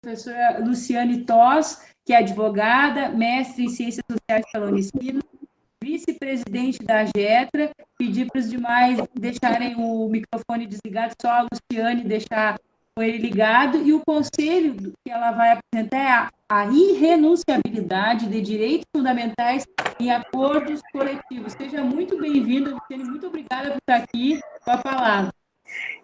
professora Luciane Toss, que é advogada, mestre em Ciências Sociais pela Unicinos, vice-presidente da GETRA, pedir para os demais deixarem o microfone desligado, só a Luciane deixar com ele ligado, e o conselho que ela vai apresentar é a irrenunciabilidade de direitos fundamentais em acordos coletivos. Seja muito bem-vinda, Luciane, muito obrigada por estar aqui com a palavra.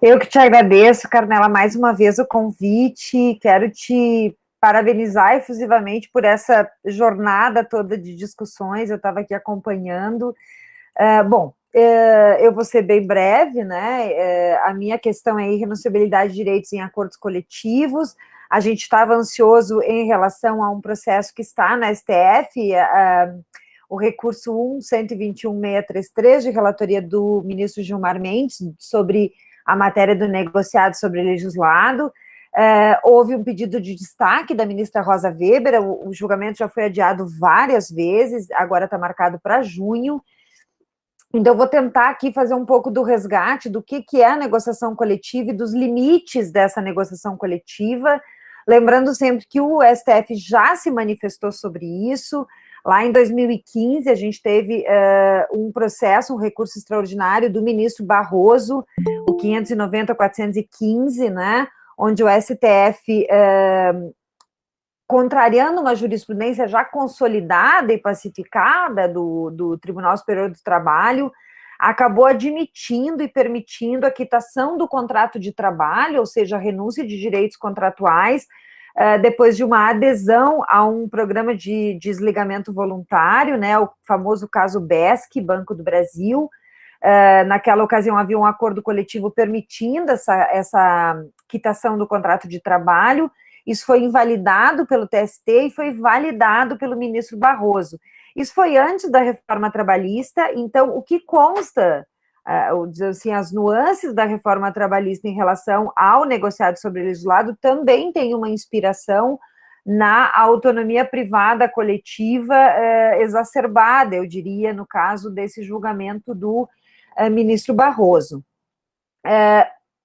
Eu que te agradeço, Carmela, mais uma vez o convite, quero te parabenizar efusivamente por essa jornada toda de discussões, eu estava aqui acompanhando. Eu vou ser bem breve, né? A minha questão é irrenunciabilidade de direitos em acordos coletivos. A gente estava ansioso em relação a um processo que está na STF, o recurso 1.121.633, de relatoria do ministro Gilmar Mendes, sobre a matéria do negociado sobre legislado. Houve um pedido de destaque da ministra Rosa Weber, o julgamento já foi adiado várias vezes, agora está marcado para junho. Então, eu vou tentar aqui fazer um pouco do resgate do que é a negociação coletiva e dos limites dessa negociação coletiva, lembrando sempre que o STF já se manifestou sobre isso. Lá em 2015, a gente teve um processo, um recurso extraordinário do ministro Barroso, o 590.415, né, onde o STF, contrariando uma jurisprudência já consolidada e pacificada do Tribunal Superior do Trabalho, acabou admitindo e permitindo a quitação do contrato de trabalho, ou seja, a renúncia de direitos contratuais, depois de uma adesão a um programa de desligamento voluntário, né, o famoso caso BESC, Banco do Brasil. Naquela ocasião havia um acordo coletivo permitindo essa quitação do contrato de trabalho. Isso foi invalidado pelo TST e foi validado pelo ministro Barroso. Isso foi antes da reforma trabalhista, então o que consta, assim, as nuances da reforma trabalhista em relação ao negociado sobre legislado também tem uma inspiração na autonomia privada coletiva exacerbada, eu diria, no caso desse julgamento do ministro Barroso.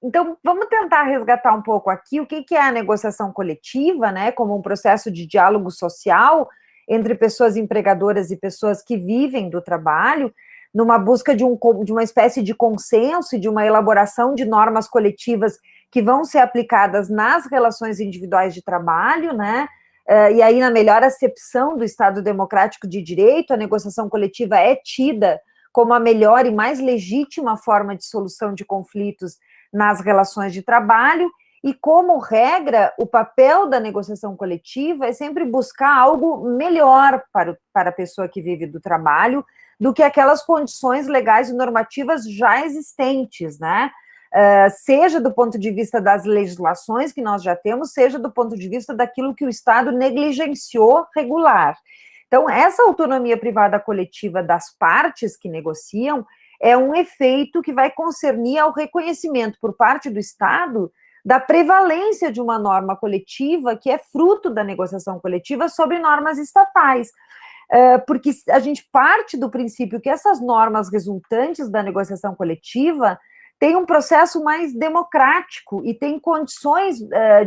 Então, vamos tentar resgatar um pouco aqui o que é a negociação coletiva, né, como um processo de diálogo social entre pessoas empregadoras e pessoas que vivem do trabalho, numa busca de uma espécie de consenso e de uma elaboração de normas coletivas que vão ser aplicadas nas relações individuais de trabalho, né, e aí, na melhor acepção do Estado democrático de direito, a negociação coletiva é tida como a melhor e mais legítima forma de solução de conflitos nas relações de trabalho, e como regra, o papel da negociação coletiva é sempre buscar algo melhor para a pessoa que vive do trabalho do que aquelas condições legais e normativas já existentes, né? Seja do ponto de vista das legislações que nós já temos, seja do ponto de vista daquilo que o Estado negligenciou regular. Então, essa autonomia privada coletiva das partes que negociam é um efeito que vai concernir ao reconhecimento por parte do Estado da prevalência de uma norma coletiva que é fruto da negociação coletiva sobre normas estatais. Porque a gente parte do princípio que essas normas resultantes da negociação coletiva têm um processo mais democrático e têm condições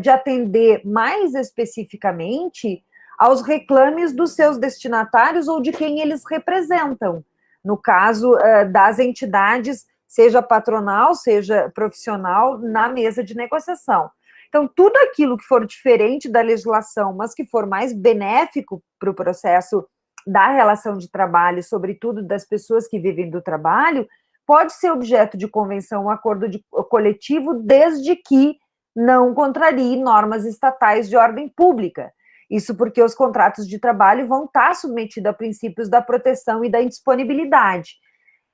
de atender mais especificamente aos reclames dos seus destinatários ou de quem eles representam. No caso das entidades, seja patronal, seja profissional, na mesa de negociação. Então, tudo aquilo que for diferente da legislação, mas que for mais benéfico para o processo da relação de trabalho, sobretudo das pessoas que vivem do trabalho, pode ser objeto de convenção, um acordo coletivo, desde que não contrarie normas estatais de ordem pública. Isso porque os contratos de trabalho vão estar submetidos a princípios da proteção e da indisponibilidade.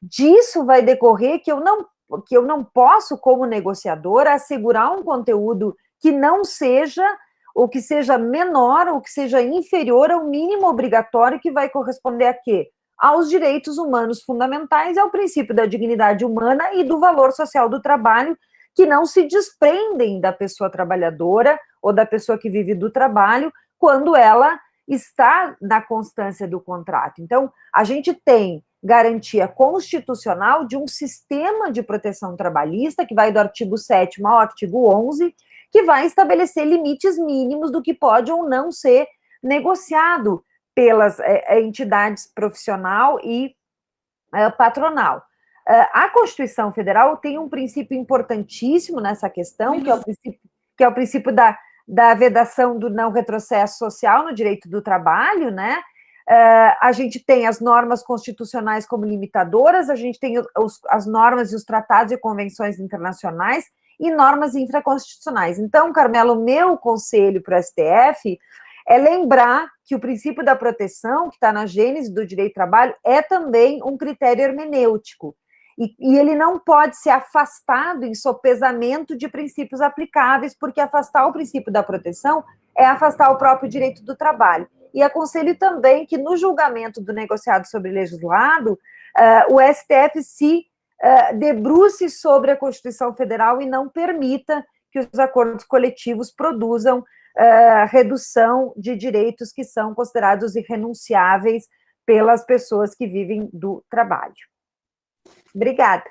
Disso vai decorrer que eu não posso, como negociadora, assegurar um conteúdo que não seja, ou que seja menor, ou que seja inferior ao mínimo obrigatório que vai corresponder a quê? Aos direitos humanos fundamentais, ao princípio da dignidade humana e do valor social do trabalho, que não se desprendem da pessoa trabalhadora ou da pessoa que vive do trabalho, quando ela está na constância do contrato. Então, a gente tem garantia constitucional de um sistema de proteção trabalhista, que vai do artigo 7º ao artigo 11, que vai estabelecer limites mínimos do que pode ou não ser negociado pelas entidades profissional e patronal. A Constituição Federal tem um princípio importantíssimo nessa questão, que é o princípio da vedação do não retrocesso social no direito do trabalho, né? A gente tem as normas constitucionais como limitadoras, a gente tem as normas e os tratados e convenções internacionais e normas infraconstitucionais. Então, Carmelo, o meu conselho para o STF é lembrar que o princípio da proteção, que está na gênese do direito do trabalho, é também um critério hermenêutico. E ele não pode ser afastado em sopesamento de princípios aplicáveis, porque afastar o princípio da proteção é afastar o próprio direito do trabalho. E aconselho também que, no julgamento do negociado sobre legislado, o STF se debruce sobre a Constituição Federal e não permita que os acordos coletivos produzam redução de direitos que são considerados irrenunciáveis pelas pessoas que vivem do trabalho. Obrigada.